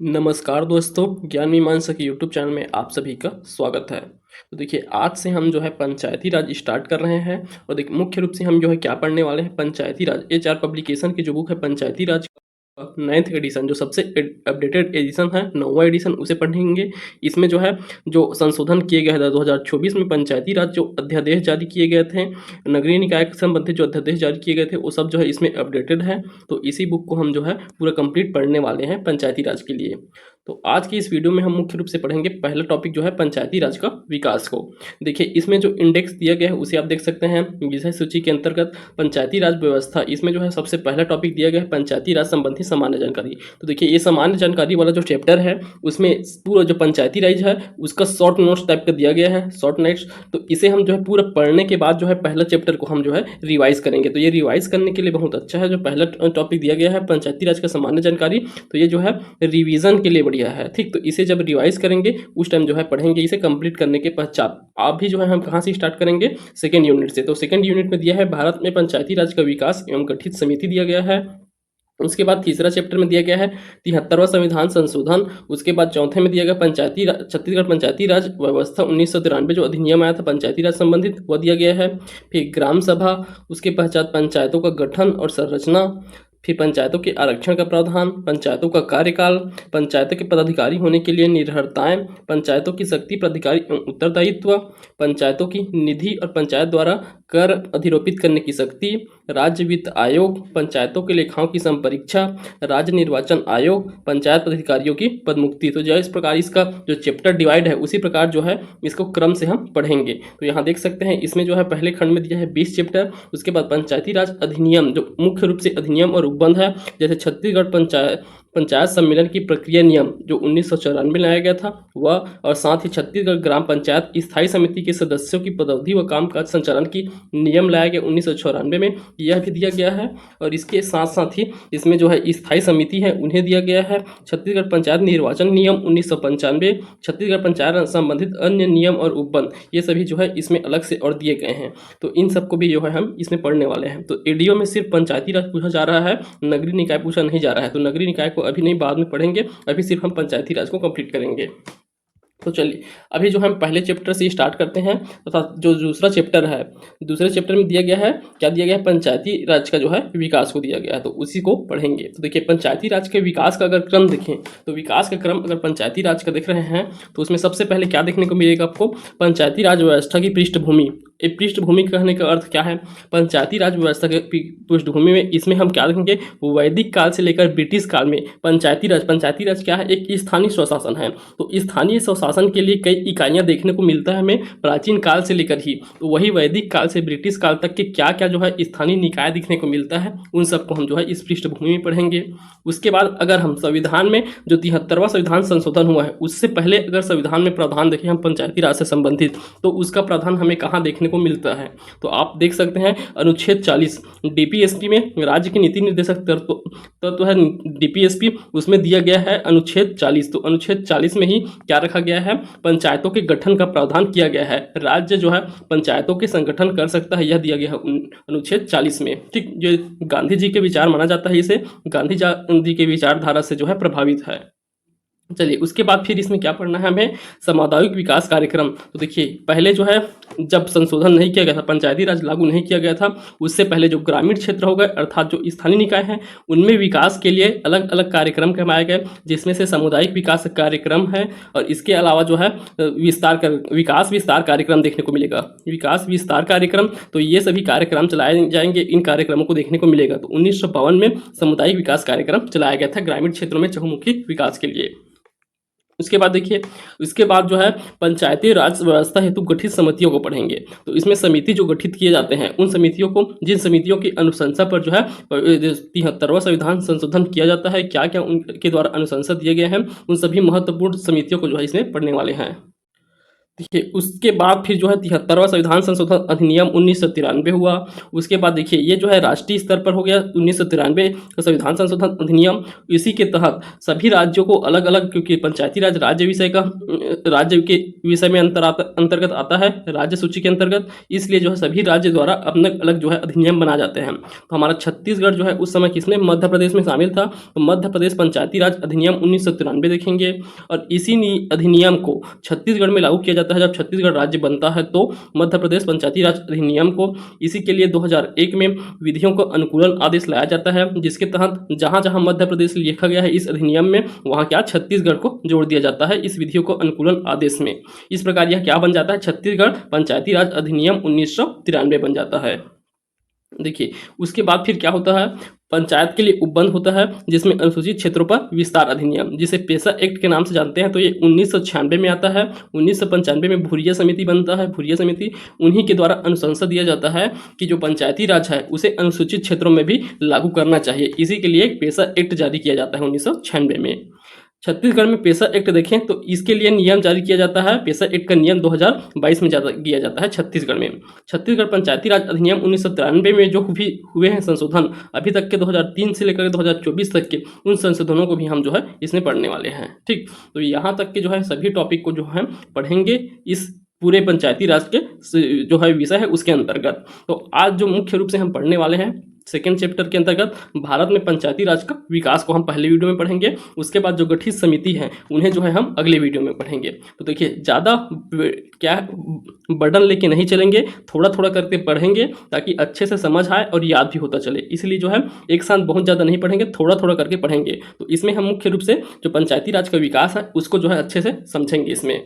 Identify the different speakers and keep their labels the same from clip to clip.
Speaker 1: नमस्कार दोस्तों, ज्ञान मीमांसा के यूट्यूब चैनल में आप सभी का स्वागत है। तो देखिए, आज से हम जो है पंचायती राज स्टार्ट कर रहे हैं। और देखिए, मुख्य रूप से हम जो है क्या पढ़ने वाले हैं, पंचायती राज एचआर पब्लिकेशन की जो बुक है पंचायती राज का 9th एडिशन, जो सबसे अपडेटेड एडिशन है, 9वां एडिशन, उसे पढ़ेंगे। इसमें जो है जो संशोधन किए गए हैं 2024 में पंचायती राज जो अध्यादेश जारी किए गए थे, नगरीय निकाय से संबंधित जो अध्यादेश जारी किए गए थे, वो सब जो है इसमें अपडेटेड है। तो इसी बुक को हम जो है पूरा कंप्लीट पढ़ने वाले हैं पंचायती राज के लिए। तो आज की इस वीडियो में हम मुख्य रूप से पढ़ेंगे पहला टॉपिक जो है पंचायती राज का विकास को। देखिए, इसमें जो इंडेक्स दिया गया है उसे आप देख सकते हैं, विषय सूची के अंतर्गत पंचायती राज व्यवस्था। इसमें जो है सबसे पहला टॉपिक दिया गया है पंचायती राज संबंधी सामान्य जानकारी। तो देखिए, ये सामान्य जानकारी वाला जो चैप्टर है उसमें पूरा जो पंचायती राज है उसका शॉर्ट नोट्स टाइप का दिया गया है, शॉर्ट नोट्स। तो इसे हम जो है पूरा पढ़ने के बाद जो है पहला चैप्टर को हम जो है रिवाइज करेंगे। तो ये रिवाइज करने के लिए बहुत अच्छा है। जो पहला टॉपिक दिया गया है पंचायती राज का सामान्य जानकारी, तो ये जो है रिवीजन के लिए बढ़िया है। ठीक, तो इसे जब रिवाइज करेंगे उस टाइम जो है पढ़ेंगे। इसे कंप्लीट करने के पश्चात आप भी जो है हम कहाँ से स्टार्ट करेंगे, सेकेंड यूनिट से। तो सेकेंड यूनिट में दिया है भारत में पंचायती राज का विकास एवं गठित समिति दिया गया है। उसके बाद तीसरा चैप्टर में दिया गया है 73वां संविधान संशोधन। उसके बाद चौथे में दिया गया छत्तीसगढ़ पंचायती राज व्यवस्था 1993 जो अधिनियम आया था पंचायती राज संबंधित, वह दिया गया है। फिर ग्राम सभा, उसके पश्चात पंचायतों का गठन और संरचना, फिर पंचायतों के आरक्षण का प्रावधान, पंचायतों का कार्यकाल, पंचायतों के पदाधिकारी होने के लिए निर्भरताएं, पंचायतों की शक्ति प्राधिकारी एवं उत्तरदायित्व, पंचायतों की निधि और पंचायत द्वारा कर अधिरोपित करने की शक्ति, राज्य वित्त आयोग, पंचायतों के लेखाओं की संपरीक्षा, राज्य निर्वाचन आयोग, पंचायत पदाधिकारियों की पदमुक्ति। तो जो इस प्रकार इसका जो चैप्टर डिवाइड है उसी प्रकार जो है इसको क्रम से हम पढ़ेंगे। तो यहाँ देख सकते हैं, इसमें जो है पहले खंड में दिया है 20 चैप्टर। उसके बाद पंचायती राज अधिनियम जो मुख्य रूप से अधिनियम और उपबंध है, जैसे छत्तीसगढ़ पंचायत सम्मेलन की प्रक्रिया नियम जो 1994 में लाया गया था वह, और साथ ही छत्तीसगढ़ ग्राम पंचायत स्थायी समिति के सदस्यों की पदअवधि व कामकाज संचालन की नियम लाया गया 1994 में, यह भी दिया गया है। और इसके साथ साथ ही इसमें जो है स्थायी समिति है उन्हें दिया गया है। छत्तीसगढ़ पंचायत निर्वाचन नियम 1995, छत्तीसगढ़ पंचायत संबंधित अन्य नियम और उपबंध, ये सभी जो है इसमें अलग से और दिए गए हैं। तो इन सबको भी जो है हम इसमें पढ़ने वाले हैं। तो एडीओ में सिर्फ पंचायती राज पूछा जा रहा है, नगरीय निकाय पूछा नहीं जा रहा है। तो नगरीय निकाय को अभी नहीं, बाद में पढ़ेंगे, अभी सिर्फ हम पंचायती राज को कंप्लीट करेंगे। तो चलिए, अभी जो हम पहले चैप्टर से स्टार्ट करते हैं तथा जो दूसरा चैप्टर है, दूसरे चैप्टर में दिया गया है, क्या दिया गया है, पंचायती राज का जो है विकास को दिया गया है, तो उसी को पढ़ेंगे। तो देखिए, पंचायती राज के विकास का अगर क्रम देखें तो विकास का क्रम अगर पंचायती राज का देख रहे हैं तो उसमें सबसे पहले क्या देखने को मिलेगा आपको, पंचायती राज व्यवस्था की पृष्ठभूमि। पृष्ठभूमि कहने का अर्थ क्या है, पंचायती राज व्यवस्था के पृष्ठभूमि में इसमें हम क्या देखेंगे, वैदिक काल से लेकर ब्रिटिश काल में पंचायती राज क्या है, एक स्थानीय स्वशासन है। तो स्थानीय स्वशासन के लिए कई इकाइयां देखने को मिलता है हमें प्राचीन काल से लेकर ही। तो वही वैदिक काल से ब्रिटिश काल तक के क्या क्या जो है स्थानीय निकाय दिखने को मिलता है, उन सबको हम जो है इस पृष्ठभूमि में पढ़ेंगे। उसके बाद अगर हम संविधान में जो 73वां संविधान संशोधन हुआ है उससे पहले अगर संविधान में प्रावधान देखें हम पंचायती राज से संबंधित, तो उसका प्रावधान हमें कहाँ देखने को मिलता है, तो आप देख सकते हैं अनुच्छेद 40 डीपीएसपी में, राज्य के नीति निर्देशक तत्व है डीपीएसपी, उसमें दिया गया है अनुच्छेद 40। तो अनुच्छेद 40 में ही क्या रखा गया है, पंचायतों के गठन का प्रावधान किया गया है। राज्य जो है पंचायतों के संगठन कर सकता है, यह दिया गया है अनुच्छेद 40 में। ठीक, जो गांधी जी के विचार माना जाता है, इसे गांधी जी के विचारधारा से जो है प्रभावित है। चलिए, उसके बाद फिर इसमें क्या पढ़ना है हमें, सामुदायिक विकास कार्यक्रम। तो देखिए, पहले जो है जब संशोधन नहीं किया गया था, पंचायती राज लागू नहीं किया गया था, उससे पहले जो ग्रामीण क्षेत्र हो गए अर्थात जो स्थानीय निकाय हैं उनमें विकास के लिए अलग अलग कार्यक्रम करवाए गए, जिसमें से सामुदायिक विकास कार्यक्रम है। और इसके अलावा जो है विकास विस्तार कार्यक्रम देखने को मिलेगा, विकास विस्तार कार्यक्रम। तो ये सभी कार्यक्रम चलाए जाएंगे, इन कार्यक्रमों को देखने को मिलेगा। तो 1952 में सामुदायिक विकास कार्यक्रम चलाया गया था ग्रामीण क्षेत्रों में चहुमुखी विकास के लिए। उसके बाद देखिए, उसके बाद जो है पंचायती राज व्यवस्था हेतु गठित समितियों को पढ़ेंगे। तो इसमें समिति जो गठित किए जाते हैं उन समितियों को, जिन समितियों की अनुशंसा पर जो है 73वां संविधान संशोधन किया जाता है, क्या क्या उनके द्वारा अनुशंसा दिए गए हैं, उन सभी महत्वपूर्ण समितियों को जो है इसमें पढ़ने वाले हैं। देखिए उसके बाद फिर जो है 73वां संविधान संशोधन अधिनियम 1993 हुआ। उसके बाद देखिए ये जो है राष्ट्रीय स्तर पर हो गया 1993 का संविधान संशोधन अधिनियम। इसी के तहत सभी राज्यों को अलग अलग, क्योंकि पंचायती राज राज्य विषय का राज्य के विषय में अंतर्गत आता है, राज्य सूची के अंतर्गत, इसलिए जो है सभी राज्य द्वारा अपने अलग जो है अधिनियम बना जाते हैं। तो हमारा छत्तीसगढ़ जो है उस समय किसमें, मध्य प्रदेश में शामिल था। तो मध्य प्रदेश पंचायती राज अधिनियम 1993 देखेंगे, और इसी अधिनियम को छत्तीसगढ़ में लागू किया जाता है। जब छत्तीसगढ़ राज्य बनता है तो मध्य प्रदेश पंचायती राज अधिनियम को, इसी के लिए 2001 में विधियों को अनुकूलन आदेश लाया जाता है, जिसके तहत जहां जहां मध्य प्रदेश लिखा गया है इस अधिनियम में, वहां क्या छत्तीसगढ़ को जोड़ दिया जाता है इस विधियों को अनुकूलन आदेश में। इस प्रकार यह क्या बन जाता है, छत्तीसगढ़ पंचायती राज अधिनियम 1993 बन जाता है। देखिए उसके बाद फिर क्या होता है, पंचायत के लिए उपबंध होता है, जिसमें अनुसूचित क्षेत्रों पर विस्तार अधिनियम, जिसे पेशा एक्ट के नाम से जानते हैं। तो ये 1996 में आता है। 1995 में भूरिया समिति बनता है। भूरिया समिति उन्हीं के द्वारा अनुशंसा दिया जाता है कि जो पंचायती राज है उसे अनुसूचित क्षेत्रों में भी लागू करना चाहिए। इसी के लिए एक पेशा एक्ट जारी किया जाता है 1996 में। छत्तीसगढ़ में पेशा एक्ट देखें तो इसके लिए नियम जारी किया जाता है। पेशा एक्ट का नियम 2022 में किया जाता है छत्तीसगढ़ में। छत्तीसगढ़ पंचायती राज अधिनियम 1993 में जो भी हुए हैं संशोधन, अभी तक के 2003 से लेकर 2024 तक के उन संशोधनों को भी हम जो है इसमें पढ़ने वाले हैं। ठीक, तो यहाँ तक के जो है सभी टॉपिक को जो है पढ़ेंगे इस पूरे पंचायती राज के जो है विषय है उसके अंतर्गत। तो आज जो मुख्य रूप से हम पढ़ने वाले हैं सेकेंड चैप्टर के अंतर्गत भारत में पंचायती राज का विकास को हम पहले वीडियो में पढ़ेंगे। उसके बाद जो गठित समिति है उन्हें जो है हम अगले वीडियो में पढ़ेंगे। तो देखिए ज़्यादा क्या बर्डन लेके नहीं चलेंगे, थोड़ा थोड़ा करके पढ़ेंगे ताकि अच्छे से समझ आए और याद भी होता चले। इसलिए जो है एक साथ बहुत ज़्यादा नहीं पढ़ेंगे, थोड़ा थोड़ा करके पढ़ेंगे। तो इसमें हम मुख्य रूप से जो पंचायती राज का विकास है उसको जो है अच्छे से समझेंगे इसमें।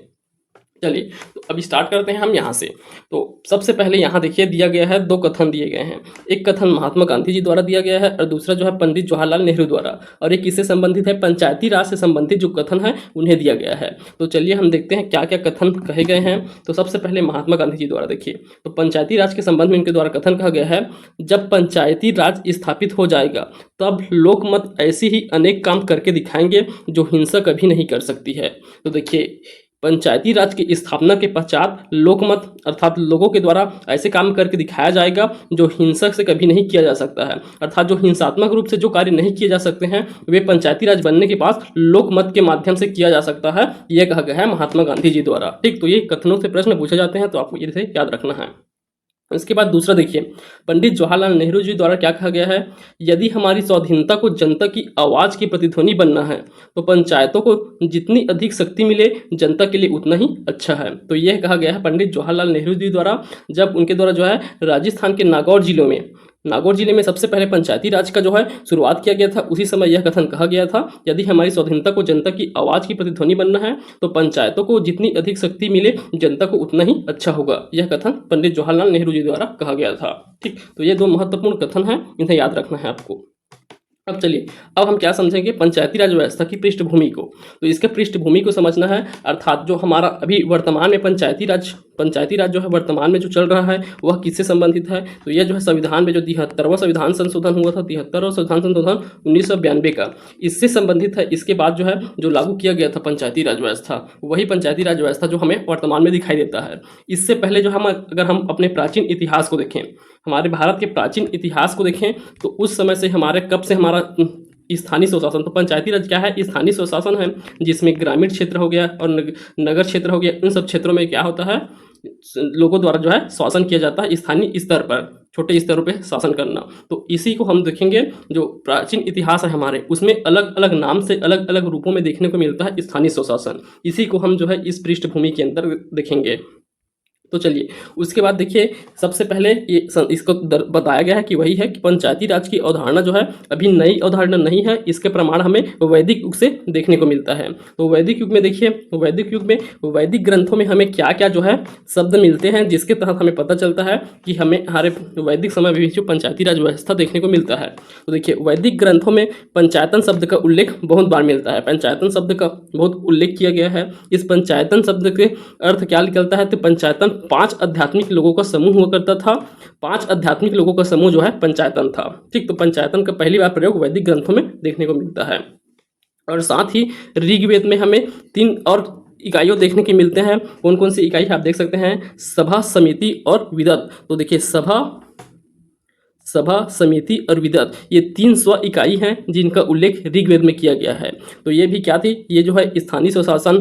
Speaker 1: चलिए तो अभी स्टार्ट करते हैं हम यहाँ से। तो सबसे पहले यहाँ देखिए दिया गया है, दो कथन दिए गए हैं। एक कथन महात्मा गांधी जी द्वारा दिया गया है और दूसरा जो है पंडित जवाहरलाल नेहरू द्वारा। और ये किससे संबंधित है, पंचायती राज से संबंधित जो कथन है उन्हें दिया गया है। तो चलिए हम देखते हैं क्या क्या कथन कहे गए हैं। तो सबसे पहले महात्मा गांधी जी द्वारा देखिए, तो पंचायती राज के संबंध में इनके द्वारा कथन कहा गया है, जब पंचायती राज स्थापित हो जाएगा तब लोकमत ऐसी ही अनेक काम करके दिखाएंगे जो हिंसा कभी नहीं कर सकती है। तो देखिए पंचायती राज की स्थापना के पश्चात लोकमत अर्थात लोगों के द्वारा ऐसे काम करके दिखाया जाएगा जो हिंसा से कभी नहीं किया जा सकता है। अर्थात जो हिंसात्मक रूप से जो कार्य नहीं किए जा सकते हैं वे पंचायती राज बनने के बाद लोकमत के माध्यम से किया जा सकता है, यह कहा गया है महात्मा गांधी जी द्वारा। ठीक, तो ये कथनों से प्रश्न पूछे जाते हैं तो आपको इसे याद रखना है। इसके बाद दूसरा देखिए, पंडित जवाहरलाल नेहरू जी द्वारा क्या कहा गया है, यदि हमारी स्वाधीनता को जनता की आवाज़ की प्रतिध्वनि बनना है तो पंचायतों को जितनी अधिक शक्ति मिले जनता के लिए उतना ही अच्छा है। तो यह कहा गया है पंडित जवाहरलाल नेहरू जी द्वारा, जब उनके द्वारा जो है राजस्थान के नागौर जिले में सबसे पहले पंचायती राज का जो है शुरुआत किया गया था। उसी समय यह कथन कहा गया था, यदि हमारी स्वाधीनता को जनता की आवाज़ की प्रतिध्वनि बनना है तो पंचायतों को जितनी अधिक शक्ति मिले जनता को उतना ही अच्छा होगा। यह कथन पंडित जवाहरलाल नेहरू जी द्वारा कहा गया था। ठीक, तो ये दो महत्वपूर्ण कथन हैं, इन्हें याद रखना है आपको। अब चलिए, अब हम क्या समझेंगे पंचायती राज व्यवस्था की पृष्ठभूमि को। तो इसके पृष्ठभूमि को समझना है, अर्थात जो हमारा अभी वर्तमान में पंचायती राज जो है वर्तमान में जो चल रहा है वह किससे संबंधित है। तो यह जो है संविधान में जो 73वां संविधान संशोधन हुआ था, 73वां संविधान संशोधन 1992 का, इससे संबंधित है। इसके बाद जो है जो लागू किया गया था पंचायती राज व्यवस्था, वही पंचायती राज व्यवस्था जो हमें वर्तमान में दिखाई देता है। इससे पहले जो अगर हम अपने प्राचीन इतिहास को देखें, हमारे भारत के प्राचीन इतिहास को देखें तो उस समय से कब से हमारा स्थानीय स्वशासन, तो पंचायती राज क्या है, स्थानीय स्वशासन है, जिसमें ग्रामीण क्षेत्र हो गया और नगर क्षेत्र हो गया। इन सब क्षेत्रों में क्या होता है, लोगों द्वारा जो है शासन किया जाता है स्थानीय स्तर पर, छोटे स्तरों पे शासन करना। तो इसी को हम देखेंगे, जो प्राचीन इतिहास है हमारे उसमें अलग अलग नाम से अलग अलग रूपों में देखने को मिलता है स्थानीय स्वशासन। इसी को हम जो है इस पृष्ठभूमि के अंदर देखेंगे। तो चलिए उसके बाद देखिए, सबसे पहले ये इसको बताया गया है कि वही है कि पंचायती राज की अवधारणा जो है अभी नई अवधारणा नहीं है, इसके प्रमाण हमें वैदिक युग से देखने को मिलता है। तो वैदिक युग में देखिए, वैदिक युग में वैदिक ग्रंथों में हमें क्या क्या जो है शब्द मिलते हैं, जिसके तहत हमें पता चलता है कि हमें हमारे वैदिक समय में भी जो पंचायती राज व्यवस्था देखने को मिलता है। तो देखिए वैदिक ग्रंथों में पंचायतन शब्द का उल्लेख बहुत बार मिलता है, पंचायतन शब्द का बहुत उल्लेख किया गया है। इस पंचायतन शब्द के अर्थ क्या निकलता है, तो पंचायतन 5 आध्यात्मिक लोगों का समूह हुआ करता था। 5 आध्यात्मिक लोगों का समूह जो है पंचायतन था। ठीक, तो पंचायतन का पहली बार प्रयोग वैदिक ग्रंथों में देखने को मिलता है। और साथ ही ऋग्वेद में हमें 3 और इकाइयों देखने के मिलते हैं। कौन कौन सी इकाई आप देख सकते हैं, सभा, समिति और विदत। तो देखिए सभा, समिति और विदत, ये 3 स्व इकाई हैं जिनका उल्लेख ऋग्वेद में किया गया है। तो ये भी क्या थी, ये जो है स्थानीय स्वशासन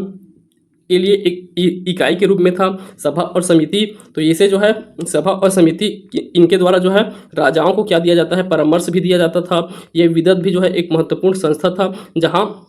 Speaker 1: के लिए एक इकाई के रूप में था, सभा और समिति। तो इसे जो है सभा और समिति इनके द्वारा जो है राजाओं को क्या दिया जाता है, परामर्श भी दिया जाता था। ये विदत भी जो है एक महत्वपूर्ण संस्था था, जहाँ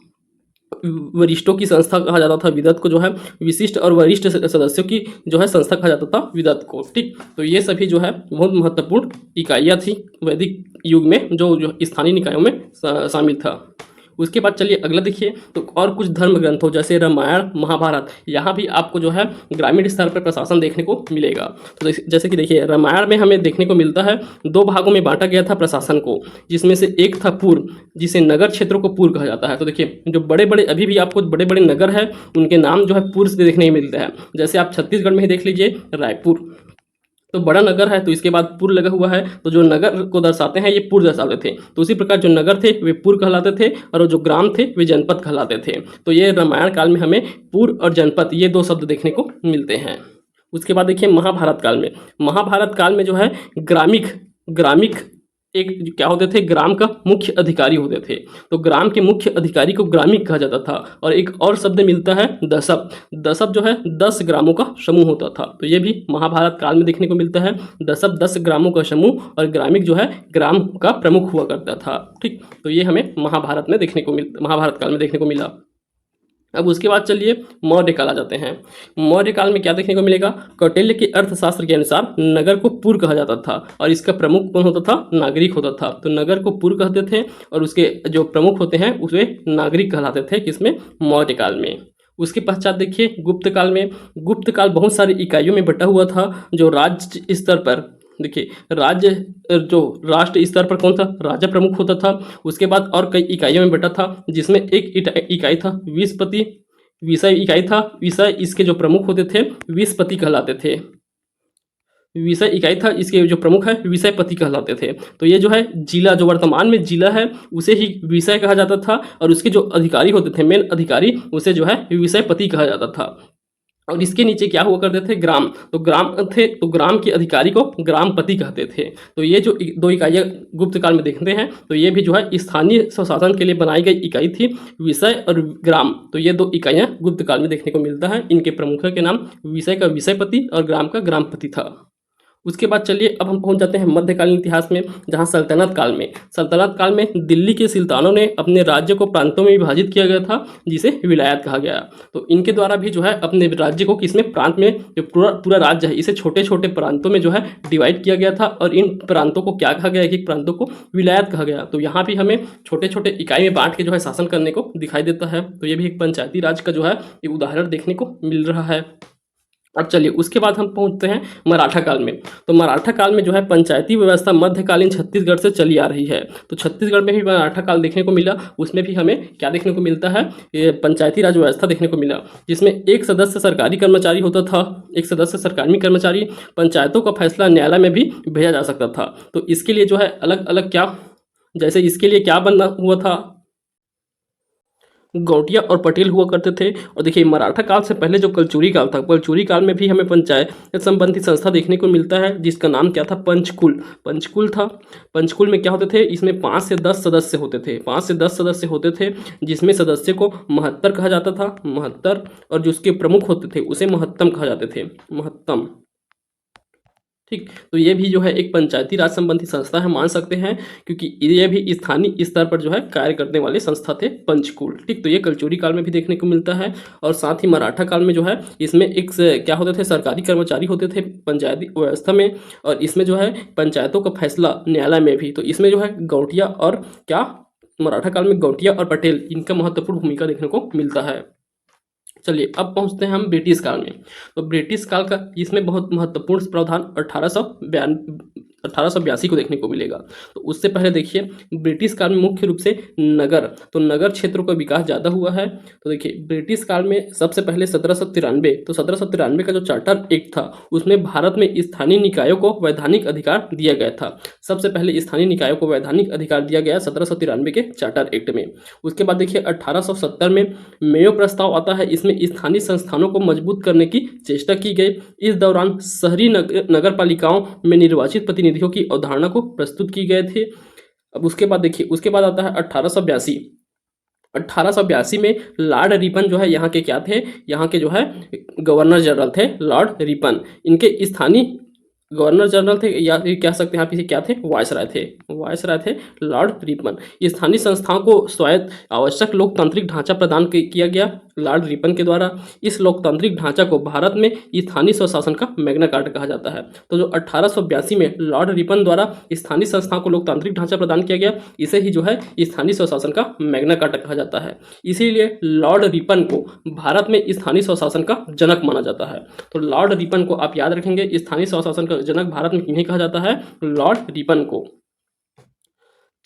Speaker 1: वरिष्ठों की संस्था कहा जाता था विदत को, जो है विशिष्ट और वरिष्ठ सदस्यों की जो है संस्था कहा जाता था विदत को। ठीक, तो ये सभी जो है बहुत महत्वपूर्ण इकाइयाँ थी वैदिक युग में, जो स्थानीय निकायों में शामिल था। उसके बाद चलिए अगला देखिए, तो और कुछ धर्म ग्रंथों जैसे रामायण, महाभारत, यहाँ भी आपको जो है ग्रामीण स्तर पर प्रशासन देखने को मिलेगा। तो जैसे कि देखिए रामायण में हमें देखने को मिलता है 2 भागों में बांटा गया था प्रशासन को, जिसमें से एक था पूर्व, जिसे नगर क्षेत्रों को पूर्व कहा जाता है। तो देखिए जो बड़े बड़े अभी भी आपको बड़े बड़े नगर है उनके नाम जो है पूर्व से देखने को मिलते हैं। जैसे आप छत्तीसगढ़ में ही देख लीजिए रायपुर, तो बड़ा नगर है तो इसके बाद पुर लगा हुआ है, तो जो नगर को दर्शाते हैं ये पुर दर्शाते थे। तो उसी प्रकार जो नगर थे वे पुर कहलाते थे और जो ग्राम थे वे जनपद कहलाते थे। तो ये रामायण काल में हमें पुर और जनपद ये 2 शब्द देखने को मिलते हैं। उसके बाद देखिए महाभारत काल में जो है ग्रामिक एक क्या होते थे, ग्राम का मुख्य अधिकारी होते थे। तो ग्राम के मुख्य अधिकारी को ग्रामिक कहा जाता था। और एक और शब्द मिलता है दसप जो है 10 ग्रामों का समूह होता था। तो ये भी महाभारत काल में देखने को मिलता है, दसप 10 ग्रामों का समूह, और ग्रामिक जो है ग्राम का प्रमुख हुआ करता था। ठीक, तो ये हमें महाभारत काल में देखने को मिला। अब उसके बाद चलिए मौर्य काल आ जाते हैं। मौर्य काल में क्या देखने को मिलेगा, कौटिल्य के अर्थशास्त्र के अनुसार नगर को पुर कहा जाता था और इसका प्रमुख कौन होता था, नागरिक होता था। तो नगर को पुर कहते थे और उसके जो प्रमुख होते हैं उसे नागरिक कहलाते थे, किसमें, मौर्य काल में। उसके पश्चात देखिए गुप्त काल बहुत सारी इकाइयों में बटा हुआ था। जो राज्य स्तर पर देखिए राष्ट्र स्तर पर कौन था, राजा प्रमुख होता था। उसके बाद और कई इकाइयों में बटा था, जिसमें एक इकाई था विषपति, विषय इकाई था विषय, इसके जो प्रमुख होते थे विषपति कहलाते थे। विषय इकाई था, इसके जो प्रमुख है विषयपति कहलाते थे। तो ये जो है जिला, जो वर्तमान में जिला है उसे ही विषय कहा जाता था और उसके जो अधिकारी होते थे, मेन अधिकारी, उसे जो है विषयपति कहा जाता था। और इसके नीचे क्या हुआ करते थे, ग्राम। तो ग्राम के अधिकारी को ग्रामपति कहते थे। तो ये जो 2 इकाइयाँ गुप्त काल में देखते हैं, तो ये भी जो है स्थानीय स्वशासन के लिए बनाई गई इकाई थी, विषय और ग्राम। तो ये 2 इकाइयाँ गुप्त काल में देखने को मिलता है। इनके प्रमुखों के नाम विषय का विषयपति और ग्राम का ग्रामपति था। उसके बाद चलिए अब हम पहुंच जाते हैं मध्यकालीन इतिहास में, जहां सल्तनत काल में दिल्ली के सुल्तानों ने अपने राज्य को प्रांतों में विभाजित किया गया था, जिसे विलायत कहा गया। तो इनके द्वारा भी जो है अपने राज्य को किसमें, प्रांत में, जो पूरा राज्य है इसे छोटे छोटे प्रांतों में जो है डिवाइड किया गया था और इन प्रांतों को क्या कहा गया, एक प्रांतों को विलायत कहा गया। तो यहाँ भी हमें छोटे छोटे इकाई में बांट के जो है शासन करने को दिखाई देता है। तो ये भी एक पंचायती राज का जो है एक उदाहरण देखने को मिल रहा है। अब चलिए उसके बाद हम पहुंचते हैं मराठा काल में। तो मराठा काल में जो है पंचायती व्यवस्था मध्यकालीन छत्तीसगढ़ से चली आ रही है। तो छत्तीसगढ़ में भी मराठा काल देखने को मिला, उसमें भी हमें क्या देखने को मिलता है, ये पंचायती राज व्यवस्था देखने को मिला, जिसमें एक सदस्य सरकारी कर्मचारी होता था, एक सदस्य सरकारी कर्मचारी। पंचायतों का फैसला न्यायालय में भी भेजा जा सकता था। तो इसके लिए जो है अलग अलग क्या, जैसे इसके लिए क्या बनना हुआ था, गौटिया और पटेल हुआ करते थे। और देखिए मराठा काल से पहले जो कलचुरी काल था, कलचुरी काल में भी हमें पंचायत संबंधी संस्था देखने को मिलता है, जिसका नाम क्या था, पंचकुल था। पंचकुल में क्या होते थे, इसमें 5 से 10 सदस्य होते थे, 5 से 10 सदस्य होते थे, जिसमें सदस्य को महत्तर कहा जाता था, महत्तर, और जो उसके प्रमुख होते थे उसे महत्तम कहा जाते थे, महत्तम। ठीक, तो ये भी जो है एक पंचायती राज संबंधी संस्था है, मान सकते हैं, क्योंकि ये भी स्थानीय स्तर पर जो है कार्य करने वाले संस्था थे पंचकुल। ठीक, तो ये कलचुरी काल में भी देखने को मिलता है। और साथ ही मराठा काल में जो है इसमें एक क्या होते थे, सरकारी कर्मचारी होते थे पंचायती व्यवस्था में, और इसमें जो है पंचायतों का फैसला न्यायालय में भी। तो इसमें जो है गौटिया और क्या, मराठा काल में गौटिया और पटेल, इनका महत्वपूर्ण भूमिका देखने को मिलता है। चलिए अब पहुंचते हैं हम ब्रिटिश काल में। तो ब्रिटिश काल का इसमें बहुत महत्वपूर्ण प्रावधान 1882 को देखने को मिलेगा। तो उससे पहले देखिए ब्रिटिश काल में मुख्य रूप से नगर, तो नगर क्षेत्रों का विकास ज़्यादा हुआ है। तो देखिए ब्रिटिश काल में सबसे पहले 1793, तो 1793 का जो चार्टर एक्ट था उसमें भारत में स्थानीय निकायों को वैधानिक अधिकार दिया गया था। सबसे पहले स्थानीय निकायों को वैधानिक अधिकार दिया गया 1793 के चार्टर एक्ट में। उसके बाद देखिए 1870 में मेयो प्रस्ताव आता है, इसमें स्थानीय संस्थानों को मजबूत करने की चेष्टा की गई। इस दौरान शहरी नगर पालिकाओं में निर्वाचित प्रतिनिधियों की अवधारणा को प्रस्तुत की गए थे। अब उसके बाद देखिए उसके बाद आता है 1882। 1882 में लॉर्ड रिपन जो है यहाँ के क्या थे, यहाँ के जो है गवर्नर जनरल थे लॉर्ड रिपन। इनके स्थानीय गवर्नर जनरल थे या फिर कह सकते हैं आप इसे क्या थे, वायसराय थे लॉर्ड रिपन। स्थानीय संस्थाओं को स्वायत्त आवश्यक लोकतांत्रिक ढांचा प्रदान किया गया लॉर्ड रिपन के द्वारा। इस लोकतांत्रिक ढांचा को भारत में स्थानीय स्वशासन का मैग्ना कार्टा कहा जाता है। तो जो 1882 में लॉर्ड रिपन द्वारा स्थानीय संस्थाओं को लोकतांत्रिक ढांचा प्रदान किया गया, इसे ही जो है स्थानीय स्वशासन का मैग्ना कार्टा कहा जाता है। इसीलिए लॉर्ड रिपन को भारत में स्थानीय स्वशासन का जनक माना जाता है। तो लॉर्ड रिपन को आप याद रखेंगे, स्थानीय स्वशासन का जनक भारत में किन्हें कहा जाता है, लॉर्ड रिपन को।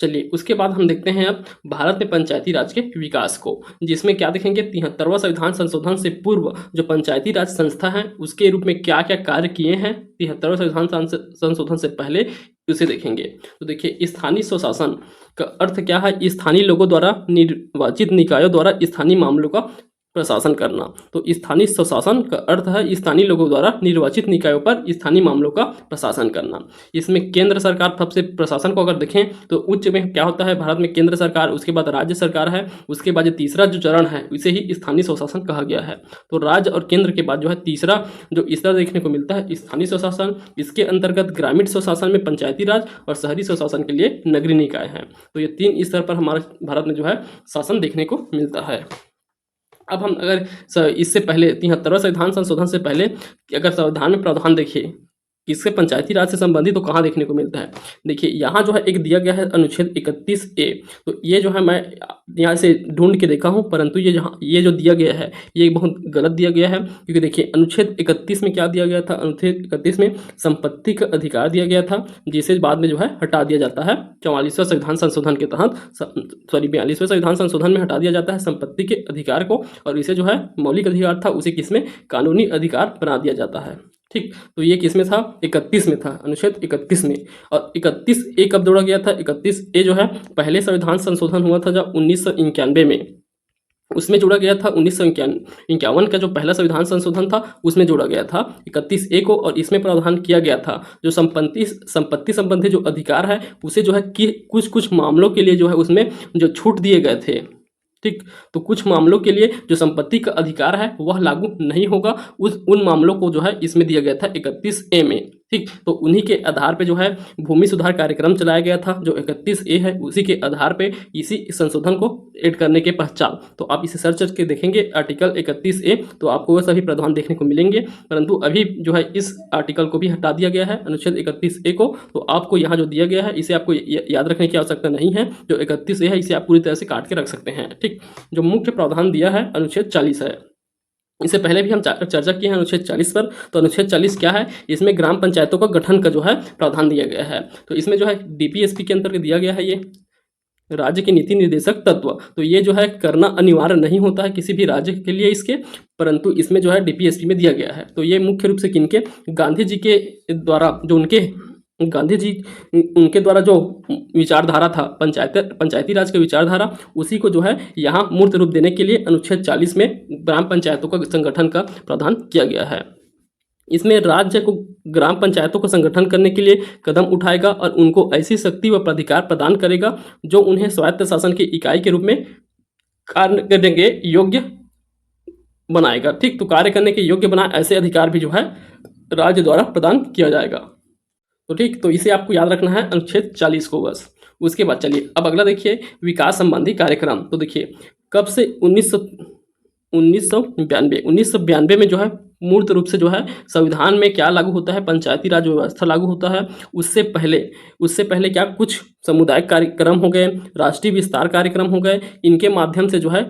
Speaker 1: चलिए उसके बाद हम देखते हैं अब भारत में पंचायती राज के विकास को, जिसमें क्या देखेंगे 73वां संविधान संशोधन से पूर्व जो पंचायती राज संस्था है उसके रूप में क्या क्या कार्य किए हैं 73वें संविधान संशोधन से पहले, उसे देखेंगे। तो देखिए स्थानीय स्वशासन का अर्थ क्या है, स्थानीय लोगों द्वारा निर्वाचित निकायों द्वारा स्थानीय मामलों का प्रशासन करना। तो स्थानीय स्वशासन का अर्थ है स्थानीय लोगों द्वारा निर्वाचित निकायों पर स्थानीय मामलों का प्रशासन करना। इसमें केंद्र सरकार सबसे प्रशासन को अगर देखें तो उच्च में क्या होता है, भारत में केंद्र सरकार, उसके बाद राज्य सरकार है, उसके बाद तीसरा जो चरण है इसे ही स्थानीय स्वशासन कहा गया है। तो राज्य और केंद्र के बाद जो है तीसरा जो स्तर देखने को मिलता है स्थानीय स्वशासन। इसके अंतर्गत ग्रामीण स्वशासन में पंचायती राज और शहरी स्वशासन के लिए नगरीय निकाय हैं। तो ये 3 स्तर पर हमारे भारत में जो है शासन देखने को मिलता है। अब हम अगर इससे पहले 73वें संविधान संशोधन से पहले अगर संविधान में प्रावधान देखिए किससे पंचायती राज से संबंधित, तो कहाँ देखने को मिलता है, देखिए यहाँ जो है एक दिया गया है अनुच्छेद 31A। तो ये जो है मैं यहाँ से ढूंढ के देखा हूँ, परंतु ये जो दिया गया है ये बहुत गलत दिया गया है, क्योंकि देखिए अनुच्छेद 31 में क्या दिया गया था, अनुच्छेद 31 में संपत्ति का अधिकार दिया गया था, जिसे बाद में जो है हटा दिया जाता है 44वें संविधान संशोधन के तहत, 42वें संविधान संशोधन में हटा दिया जाता है संपत्ति के अधिकार को, और इसे जो है मौलिक अधिकार था उसे किसमें कानूनी अधिकार बना दिया जाता है। ठीक, तो ये किस में था, 31 में था, अनुच्छेद 31 में। और 31A कब जोड़ा गया था, 31A जो है पहले संविधान संशोधन हुआ था जब 1991 में, उसमें जोड़ा गया था। 1951 का जो पहला संविधान संशोधन था उसमें जोड़ा गया था 31A को, और इसमें प्रावधान किया गया था जो संपत्ति संबंधी जो अधिकार है उसे जो है कि कुछ मामलों के लिए जो है उसमें जो छूट दिए गए थे। ठीक, तो कुछ मामलों के लिए जो संपत्ति का अधिकार है वह लागू नहीं होगा, उन मामलों को जो है इसमें दिया गया था 31A में। ठीक, तो उन्हीं के आधार पे जो है भूमि सुधार कार्यक्रम चलाया गया था जो 31A है, उसी के आधार पे इसी संशोधन को ऐड करने के पश्चात, तो आप इसे सर्च करके देखेंगे आर्टिकल 31A, तो आपको वह सभी प्रावधान देखने को मिलेंगे। परंतु अभी जो है इस आर्टिकल को भी हटा दिया गया है, अनुच्छेद 31A को। तो आपको यहाँ जो दिया गया है इसे आपको याद रखने की आवश्यकता नहीं है, जो 31A है इसे आप पूरी तरह से काट के रख सकते हैं। ठीक, जो मुख्य प्रावधान दिया है अनुच्छेद 40 है। इससे पहले भी हम चर्चा किए हैं अनुच्छेद 40 पर। तो अनुच्छेद 40 क्या है, इसमें ग्राम पंचायतों का गठन का जो है प्रावधान दिया गया है। तो इसमें जो है DPSP के अंतर्गत दिया गया है ये राज्य के नीति निर्देशक तत्व। तो ये जो है करना अनिवार्य नहीं होता है किसी भी राज्य के लिए इसके, परंतु इसमें जो है DPSP में दिया गया है। तो ये मुख्य रूप से किनके, गांधी जी के द्वारा, जो गांधी जी उनके द्वारा जो विचारधारा था पंचायती राज की विचारधारा, उसी को जो है यहाँ मूर्त रूप देने के लिए अनुच्छेद 40 में ग्राम पंचायतों का संगठन का प्रावधान किया गया है। इसमें राज्य को ग्राम पंचायतों का संगठन करने के लिए कदम उठाएगा और उनको ऐसी शक्ति व प्राधिकार प्रदान करेगा जो उन्हें स्वायत्त शासन की इकाई के रूप में कार्य करने के योग्य बनाएगा। ठीक, तो कार्य करने के योग्य बना ऐसे अधिकार भी जो है राज्य द्वारा प्रदान किया जाएगा। तो ठीक, तो इसे आपको याद रखना है अनुच्छेद 40 को बस। उसके बाद चलिए अब अगला देखिए विकास संबंधी कार्यक्रम। तो देखिए कब से 1992 में जो है मूर्त रूप से जो है संविधान में क्या लागू होता है, पंचायती राज व्यवस्था लागू होता है। उससे पहले क्या कुछ सामुदायिक कार्यक्रम हो गए, राष्ट्रीय विस्तार कार्यक्रम हो गए, इनके माध्यम से जो है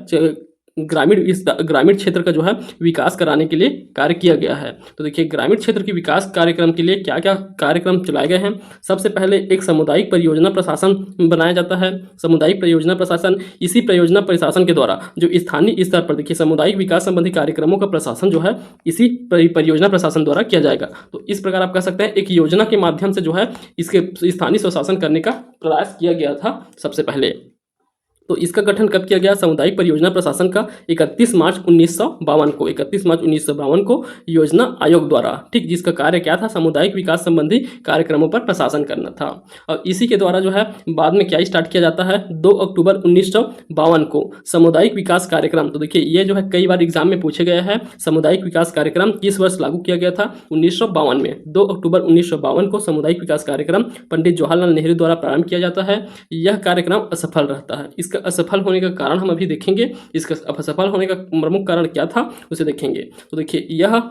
Speaker 1: ग्रामीण क्षेत्र का जो है विकास कराने के लिए कार्य किया गया है। तो देखिए ग्रामीण क्षेत्र के विकास कार्यक्रम के लिए क्या क्या कार्यक्रम चलाए गए हैं। सबसे पहले एक सामुदायिक परियोजना प्रशासन बनाया जाता है। सामुदायिक परियोजना प्रशासन, इसी परियोजना प्रशासन के द्वारा जो स्थानीय स्तर पर देखिए सामुदायिक विकास संबंधी कार्यक्रमों का प्रशासन जो है इसी परियोजना प्रशासन द्वारा किया जाएगा। तो इस प्रकार आप कह सकते हैं एक योजना के माध्यम से जो है इसके स्थानीय स्वशासन करने का प्रयास किया गया था सबसे पहले। तो इसका गठन कब किया गया? सामुदायिक परियोजना प्रशासन का 31 मार्च 1952 को योजना आयोग द्वारा, ठीक, जिसका कार्य क्या था? सामुदायिक विकास संबंधी कार्यक्रमों पर प्रशासन करना था। और इसी के द्वारा जो है बाद में क्या स्टार्ट किया जाता है? 2 अक्टूबर 1952 को सामुदायिक विकास कार्यक्रम। तो देखिए ये जो है कई बार एग्जाम में पूछे गए हैं, सामुदायिक विकास कार्यक्रम किस वर्ष लागू किया गया था? 1952 में। 2 अक्टूबर 1952 को सामुदायिक विकास कार्यक्रम पंडित जवाहरलाल नेहरू द्वारा प्रारंभ किया जाता है। यह कार्यक्रम असफल रहता है। इसका असफल होने का कारण हम अभी देखेंगे। इसका असफल होने का प्रमुख कारण क्या था उसे देखेंगे। तो देखिए यह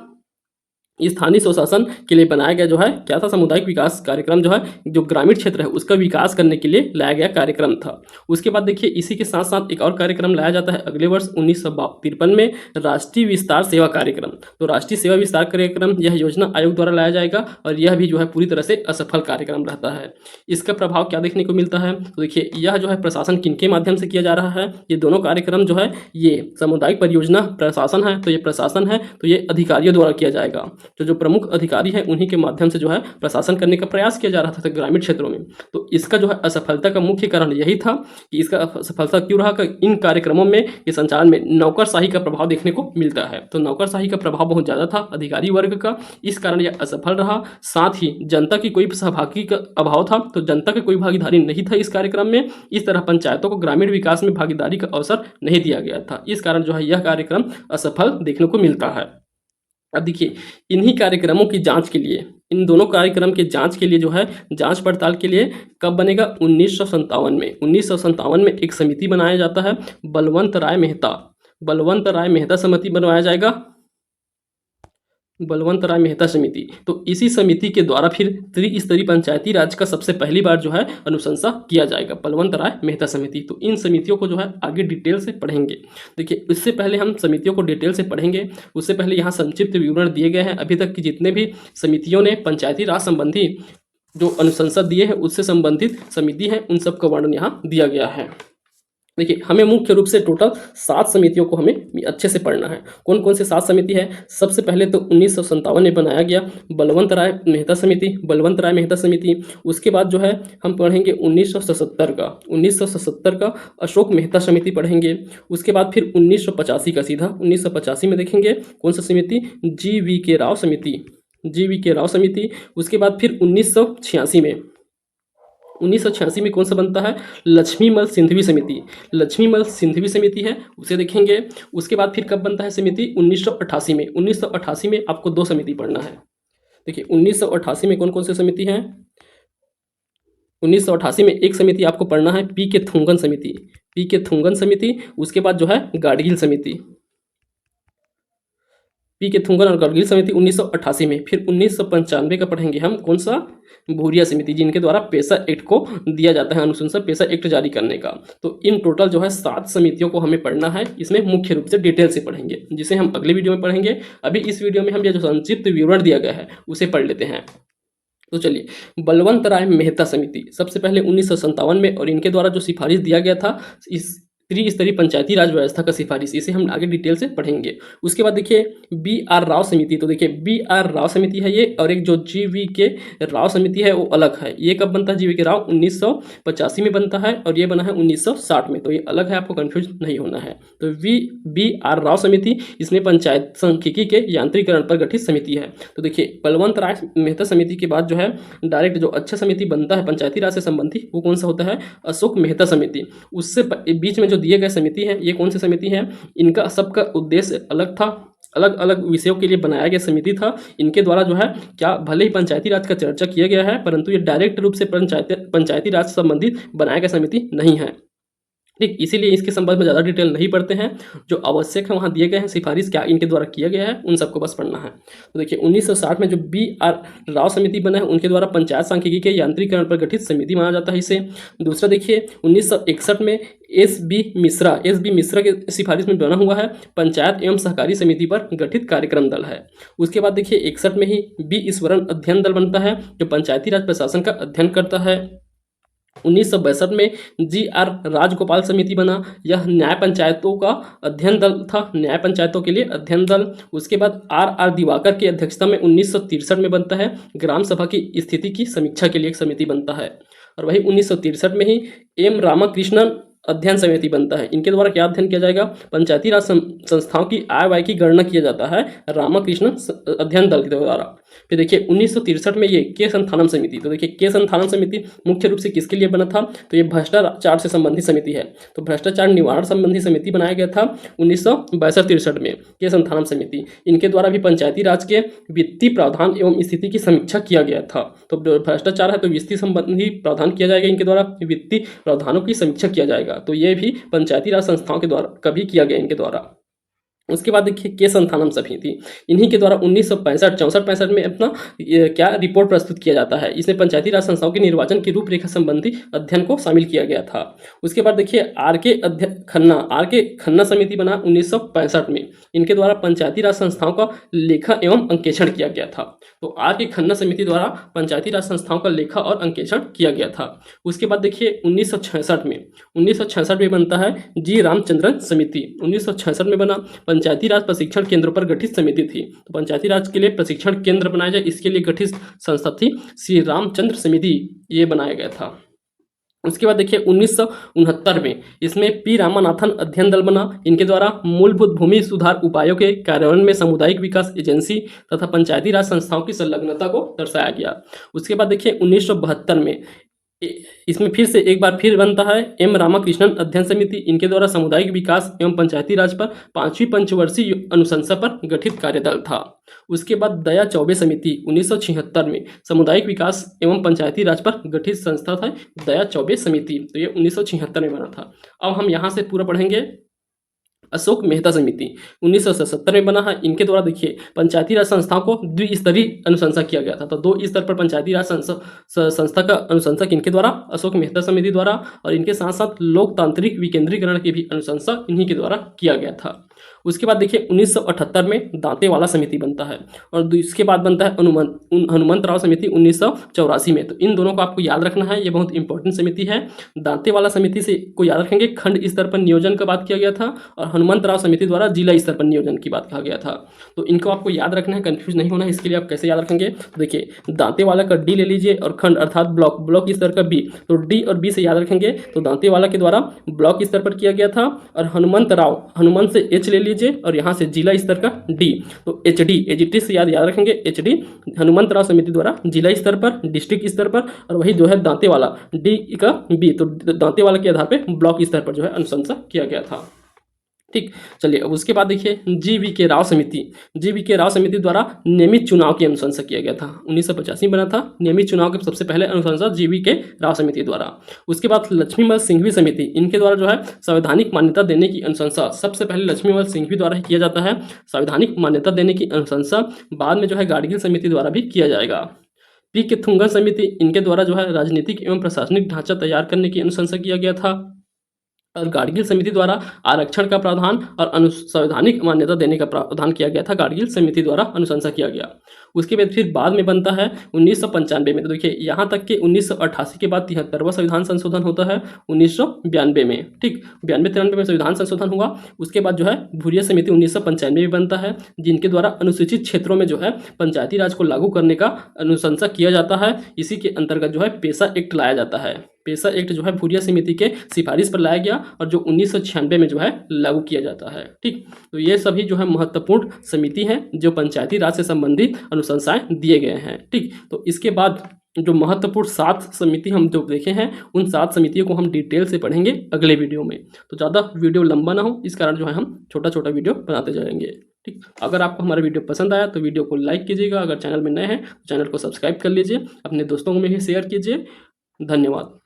Speaker 1: स्थानीय स्वशासन के लिए बनाया गया जो है क्या था? सामुदायिक विकास कार्यक्रम जो है जो ग्रामीण क्षेत्र है उसका विकास करने के लिए लाया गया कार्यक्रम था। उसके बाद देखिए इसी के साथ साथ एक और कार्यक्रम लाया जाता है अगले वर्ष 1953 में, राष्ट्रीय विस्तार सेवा कार्यक्रम। तो राष्ट्रीय सेवा विस्तार कार्यक्रम यह योजना आयोग द्वारा लाया जाएगा और यह भी जो है पूरी तरह से असफल कार्यक्रम रहता है। इसका प्रभाव क्या देखने को मिलता है? तो देखिए यह जो है प्रशासन किनके माध्यम से किया जा रहा है? ये दोनों कार्यक्रम जो है ये सामुदायिक परियोजना प्रशासन है, तो ये प्रशासन है तो ये अधिकारियों द्वारा किया जाएगा। जो प्रमुख अधिकारी हैं उन्हीं के माध्यम से जो है प्रशासन करने का प्रयास किया जा रहा था ग्रामीण क्षेत्रों में। तो इसका जो है असफलता का मुख्य कारण यही था कि इसका असफलता क्यों रहा कि इन कार्यक्रमों में के संचालन में नौकरशाही का प्रभाव देखने को मिलता है। तो नौकरशाही का प्रभाव बहुत ज़्यादा था अधिकारी वर्ग का, इस कारण यह असफल रहा। साथ ही जनता की कोई सहभागी का अभाव था, तो जनता की कोई भागीदारी नहीं था इस कार्यक्रम में। इस तरह पंचायतों को ग्रामीण विकास में भागीदारी का अवसर नहीं दिया गया था। इस कारण जो है यह कार्यक्रम असफल देखने को मिलता है। अब देखिए इन्हीं कार्यक्रमों की जांच के लिए, इन दोनों कार्यक्रम के जांच के लिए जो है जांच पड़ताल के लिए कब बनेगा? 1957 में। 1957 में एक समिति बनाया जाता है, बलवंत राय मेहता समिति बनवाया जाएगा, बलवंत राय मेहता समिति। तो इसी समिति के द्वारा फिर त्रिस्तरीय पंचायती राज का सबसे पहली बार जो है अनुशंसा किया जाएगा, बलवंत राय मेहता समिति। तो इन समितियों को जो है आगे डिटेल से पढ़ेंगे। देखिए इससे पहले हम समितियों को डिटेल से पढ़ेंगे, उससे पहले यहाँ संक्षिप्त विवरण दिए गए हैं अभी तक की जितने भी समितियों ने पंचायती राज संबंधी जो अनुशंसा दिए हैं उससे संबंधित समिति है उन सबका वर्णन यहाँ दिया गया है। देखिए हमें मुख्य रूप से टोटल 7 समितियों को हमें अच्छे से पढ़ना है। कौन कौन से 7 समिति है? सबसे पहले तो 1957 में बनाया गया बलवंत राय मेहता समिति। उसके बाद जो है हम पढ़ेंगे 1977 का अशोक मेहता समिति पढ़ेंगे। उसके बाद फिर 1985 का, सीधा 1985 में देखेंगे कौन सा समिति? जी.वी. के राव समिति। उसके बाद फिर 1986 में कौन सा बनता है? लक्ष्मीमल सिंधवी समिति है, उसे देखेंगे। उसके बाद फिर कब बनता है समिति? 1988 में। 1988 में आपको 2 समिति पढ़ना है। देखिए 1988 में कौन कौन से समिति हैं? 1988 में एक समिति आपको पढ़ना है पी के थुंगन समिति। उसके बाद जो है गाडगिल समिति, पी के थुंगन और गाडगिल समिति 1988 में। फिर 1995 का पढ़ेंगे हम कौन सा? भूरिया समिति, जिनके द्वारा पेशा एक्ट को दिया जाता है अनुशंसा पेशा एक्ट जारी करने का। तो इन टोटल जो है 7 समितियों को हमें पढ़ना है। इसमें मुख्य रूप से डिटेल से पढ़ेंगे, जिसे हम अगले वीडियो में पढ़ेंगे। अभी इस वीडियो में हम ये जो संक्षिप्त विवरण दिया गया है उसे पढ़ लेते हैं। तो चलिए, बलवंत राय मेहता समिति सबसे पहले 1957 में, और इनके द्वारा जो सिफारिश दिया गया था इस त्रिस्तरीय पंचायती राज व्यवस्था का सिफारिश, इसे हम आगे डिटेल से पढ़ेंगे। उसके बाद देखिए बी.आर. राव समिति। तो देखिए बी.आर. राव समिति है ये, और एक जो जी.वी. राव समिति है वो अलग है। ये कब बनता है? जी.वी. राव 1985 में बनता है, और ये बना है 1960 में। तो ये अलग है, आपको कंफ्यूज नहीं होना है। तो बी.आर. राव समिति इसमें पंचायत सांख्यिकी के यांत्रिकरण पर गठित समिति है। तो देखिए बलवंत राय मेहता समिति के बाद जो है डायरेक्ट जो अच्छा समिति बनता है पंचायती राज से संबंधी, वो कौन सा होता है? अशोक मेहता समिति। उससे बीच में जो दिए गए समिति हैं, ये कौन सी समिति है? इनका सबका उद्देश्य अलग था, अलग अलग विषयों के लिए बनाया गया समिति था। इनके द्वारा जो है क्या भले ही पंचायती राज का चर्चा किया गया है, परंतु ये डायरेक्ट रूप से पंचायती राज से संबंधित बनाया गया समिति नहीं है। ठीक, इसीलिए इसके संबंध में ज़्यादा डिटेल नहीं पढ़ते हैं। जो आवश्यक है वहाँ दिए गए हैं, सिफारिश क्या इनके द्वारा किया गया है, उन सबको बस पढ़ना है। तो देखिए 1960 में जो BR राव समिति बना है, उनके द्वारा पंचायत सांख्यिकी के यांत्रिकरण पर गठित समिति माना जाता है इसे। दूसरा देखिए 1961 में SB मिश्रा के सिफारिश में बना हुआ है पंचायत एवं सहकारी समिति पर गठित कार्यक्रम दल है। उसके बाद देखिए 61 में ही B ईश्वरन अध्ययन दल बनता है जो पंचायती राज प्रशासन का अध्ययन करता है। 1962 में GR राजगोपाल समिति बना, यह न्याय पंचायतों का अध्ययन दल था, न्याय पंचायतों के लिए अध्ययन दल। उसके बाद RR दिवाकर की अध्यक्षता में 1963 में बनता है ग्राम सभा की स्थिति की समीक्षा के लिए एक समिति बनता है। और वही 1963 में ही M रामाकृष्णन अध्ययन समिति बनता है। इनके द्वारा क्या अध्ययन किया जाएगा, पंचायती राज संस्थाओं की आय व्यय की गणना किया जाता है रामाकृष्णन अध्ययन दल के द्वारा। फिर देखिए 1963 में ये के संथानम समिति, तो देखिए के संथानम समिति मुख्य रूप से किसके लिए बना था, तो ये भ्रष्टाचार से संबंधित समिति है। तो भ्रष्टाचार निवारण संबंधी समिति बनाया गया था 1962-63 में के संथानम समिति। इनके द्वारा भी पंचायती राज के वित्तीय प्रावधान एवं स्थिति की समीक्षा किया गया था। तो भ्रष्टाचार है तो वित्तीय संबंधी प्रावधान किया जाएगा, इनके द्वारा वित्तीय प्रावधानों की समीक्षा किया जाएगा। तो ये भी पंचायती राज संस्थाओं के द्वारा कभी किया गया इनके द्वारा। उसके बाद देखिए के संथानम समिति, इन्हीं के द्वारा 1965 में अपना क्या रिपोर्ट प्रस्तुत किया जाता है। इसमें पंचायती राज संस्थाओं के निर्वाचन की रूपरेखा संबंधी अध्ययन को शामिल किया गया था। उसके बाद देखिए आर के खन्ना समिति बना 1965 में। इनके द्वारा पंचायती राज संस्थाओं का लेखा एवं अंकेक्षण किया गया था। तो आर के खन्ना समिति द्वारा पंचायती राज संस्थाओं का लेखा और अंकेक्षण किया गया था। उसके बाद देखिए 1966 में बनता है जी रामचंद्रन समिति। 1966 में बना पंचायती राज प्रशिक्षण केंद्रों पर गठित समिति थी। तो पंचायती राज के लिए प्रशिक्षण केंद्र बनाया जाए, इसके लिए गठित संस्था थी श्री रामचंद्र समिति, ये बनाया गया था। उसके बाद देखिए 1969 में इसमें पी रामानाथन अध्ययन दल बना। इनके द्वारा मूलभूत भूमि सुधार उपायों के कार्यान्वयन में सामुदायिक विकास एजेंसी तथा पंचायती राज संस्थाओं की संलग्नता को दर्शाया गया। उसके बाद देखिए 1972 में इसमें फिर से एक बार फिर बनता है M रामाकृष्णन अध्ययन समिति। इनके द्वारा सामुदायिक विकास एवं पंचायती राज पर 5वीं पंचवर्षीय अनुशंसा पर गठित कार्यदल था। उसके बाद दया चौबे समिति 1976 में सामुदायिक विकास एवं पंचायती राज पर गठित संस्था था दया चौबे समिति। तो ये 1976 में बना था। अब हम यहाँ से पूरा पढ़ेंगे। अशोक मेहता समिति 1977 में बना है। इनके द्वारा देखिए पंचायती राज संस्थाओं को द्विस्तरीय अनुशंसा किया गया था। तो 2 स्तर पर पंचायती राज संस्था का अनुशंसा इनके द्वारा अशोक मेहता समिति द्वारा, और इनके साथ साथ लोकतांत्रिक विकेंद्रीकरण की भी अनुशंसा इन्हीं के द्वारा किया गया था। उसके बाद देखिए 1978 में दांतेवाला समिति बनता है, और इसके बाद बनता है हनुमंतराव समिति 1984 में। तो इन दोनों को आपको याद रखना है, ये बहुत इंपॉर्टेंट समिति है। दांतेवाला समिति से को याद रखेंगे, खंड स्तर पर नियोजन का बात किया गया था, और हनुमंतराव समिति द्वारा जिला स्तर पर नियोजन की बात कहा गया था। तो इनको आपको याद रखना है, कंफ्यूज नहीं होना है। इसके लिए आप कैसे याद रखेंगे, तो देखिए दांतेवाला का डी ले लीजिए और खंड अर्थात ब्लॉक स्तर का बी, तो डी और बी से याद रखेंगे। तो दांतेवाला के द्वारा ब्लॉक स्तर पर किया गया था, और हनुमंत से एच ले लीजिए और यहाँ से जिला स्तर का डी, तो एचडी से याद रखेंगे। एचडी हनुमंतराव समिति द्वारा जिला स्तर पर, डिस्ट्रिक्ट स्तर पर, और वही जो है दांतेवाला डी का बी, तो दांतेवाला के आधार पर ब्लॉक स्तर पर जो है अनुशंसा किया गया था। ठीक, चलिए अब उसके बाद देखिए जीवी के राव समिति द्वारा नियमित चुनाव की अनुशंसा किया गया था। 1985 में बना था। नियमित चुनाव के सबसे पहले अनुशंसा जीवी के राव समिति द्वारा। उसके बाद लक्ष्मीमल सिंघवी समिति, इनके द्वारा जो है संवैधानिक मान्यता देने की अनुशंसा सबसे पहले लक्ष्मीमल सिंघवी द्वारा ही किया जाता है। संवैधानिक मान्यता देने की अनुशंसा बाद में जो है गाडगिल समिति द्वारा भी किया जाएगा। पी के थुंगन समिति, इनके द्वारा जो है राजनीतिक एवं प्रशासनिक ढांचा तैयार करने की अनुशंसा किया गया था, और गाडगिल समिति द्वारा आरक्षण का प्रावधान और संवैधानिक मान्यता देने का प्रावधान किया गया था। गाडगिल समिति द्वारा अनुशंसा किया गया। उसके बाद फिर बाद में बनता है 1995 में। तो देखिए यहाँ तक कि 1988 के बाद 73वां संविधान संशोधन होता है 1992 में। ठीक, 92-93 में संविधान संशोधन हुआ। उसके बाद जो है भूरिया समिति 1995 में बनता है, जिनके द्वारा अनुसूचित क्षेत्रों में जो है पंचायती राज को लागू करने का अनुशंसा किया जाता है। इसी के अंतर्गत जो है पेशा एक्ट लाया जाता है। पेशा एक्ट जो है भूरिया समिति के सिफारिश पर लाया गया, और जो 1996 में जो है लागू किया जाता है। ठीक, तो ये सभी जो है महत्वपूर्ण समिति हैं जो पंचायती राज से संबंधित अनुशंसाएं दिए गए हैं। ठीक, तो इसके बाद जो महत्वपूर्ण 7 समिति हम जो देखे हैं, उन 7 समितियों को हम डिटेल से पढ़ेंगे अगले वीडियो में। तो ज़्यादा वीडियो लंबा ना हो, इस कारण जो है हम छोटा वीडियो बनाते जाएंगे। ठीक, अगर आपको हमारा वीडियो पसंद आया तो वीडियो को लाइक कीजिएगा। अगर चैनल में नए हैं तो चैनल को सब्सक्राइब कर लीजिए, अपने दोस्तों में भी शेयर कीजिए। धन्यवाद।